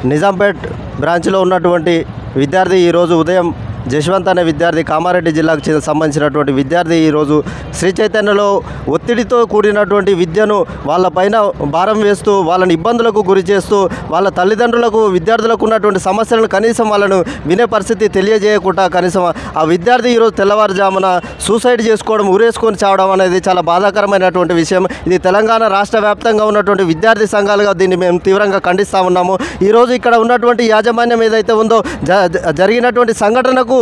నిజాంపేట్ బ్రాంచ్లో ఉన్నటువంటి విద్యార్థి ఈరోజు ఉదయం జశ్వంత్ అనే విద్యార్థి కామారెడ్డి జిల్లాకు సంబంధించినటువంటి విద్యార్థి ఈరోజు శ్రీ చైతన్యలో ఒత్తిడితో కూడినటువంటి విద్యను వాళ్ళపైన భారం వేస్తూ వాళ్ళని ఇబ్బందులకు గురి చేస్తూ వాళ్ళ తల్లిదండ్రులకు విద్యార్థులకు ఉన్నటువంటి సమస్యలను కనీసం వాళ్ళను వినే పరిస్థితి తెలియజేయకుండా కనీసం ఆ విద్యార్థి ఈరోజు తెల్లవారుజామున సూసైడ్ చేసుకోవడం ఊరేసుకొని చావడం అనేది చాలా బాధాకరమైనటువంటి విషయం. ఇది తెలంగాణ రాష్ట్ర వ్యాప్తంగా ఉన్నటువంటి విద్యార్థి సంఘాలుగా దీన్ని మేము తీవ్రంగా ఖండిస్తూ ఉన్నాము. ఈరోజు ఇక్కడ ఉన్నటువంటి యాజమాన్యం ఏదైతే ఉందో జరిగినటువంటి సంఘటనకు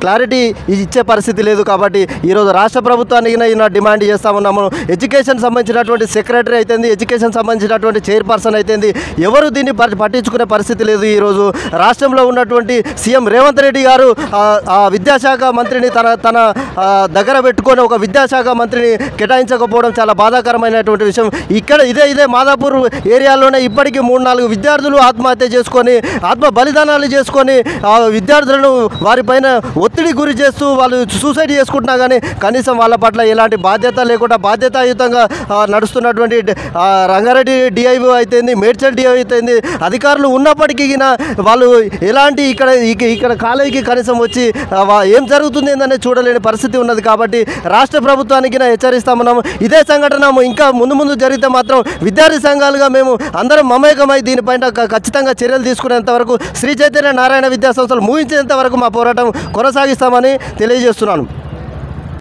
క్లారిటీ ఇచ్చే పరిస్థితి లేదు. కాబట్టి ఈరోజు రాష్ట్ర ప్రభుత్వానికి డిమాండ్ చేస్తూ ఉన్నాము. ఎడ్యుకేషన్ సంబంధించినటువంటి సెక్రటరీ అయితేంది, ఎడ్యుకేషన్ సంబంధించినటువంటి చైర్పర్సన్ అయితేంది, ఎవరు దీన్ని పట్టించుకునే పరిస్థితి లేదు. ఈరోజు రాష్ట్రంలో ఉన్నటువంటి సీఎం రేవంత్ రెడ్డి గారు ఆ విద్యాశాఖ మంత్రిని తన దగ్గర పెట్టుకొని ఒక విద్యాశాఖ మంత్రిని కేటాయించకపోవడం చాలా బాధాకరమైనటువంటి విషయం. ఇక్కడ ఇదే మాదాపూర్ ఏరియాలోనే ఇప్పటికీ 3-4 విద్యార్థులు ఆత్మహత్య చేసుకొని ఆత్మ బలిదానాలు చేసుకొని విద్యార్థులను వారిపైన ఒత్తిడి గురి చేస్తూ వాళ్ళు సూసైడ్ చేసుకుంటున్నా కానీ కనీసం వాళ్ళ పట్ల ఎలాంటి బాధ్యత లేకుండా బాధ్యతాయుతంగా నడుస్తున్నటువంటి రంగారెడ్డి డిఐఓ అయితేంది, మేడ్చల్ డిఐఓ అయితేంది అధికారులు ఉన్నప్పటికీ వాళ్ళు ఎలాంటి ఇక్కడ కాలేజీకి కనీసం వచ్చి ఏం జరుగుతుంది ఏందనే చూడలేని పరిస్థితి ఉన్నది. కాబట్టి రాష్ట్ర ప్రభుత్వానికి హెచ్చరిస్తామన్నాము. ఇదే సంఘటన ఇంకా ముందు జరిగితే మాత్రం విద్యార్థి సంఘాలుగా మేము అందరం మమేకమై దీనిపైన ఖచ్చితంగా చర్యలు తీసుకునేంత వరకు శ్రీ చైతన్య నారాయణ విద్యా సంస్థలు ముగించేంత వరకు మా పోరాటం కొనసాగిస్తామని తెలియజేస్తున్నాను.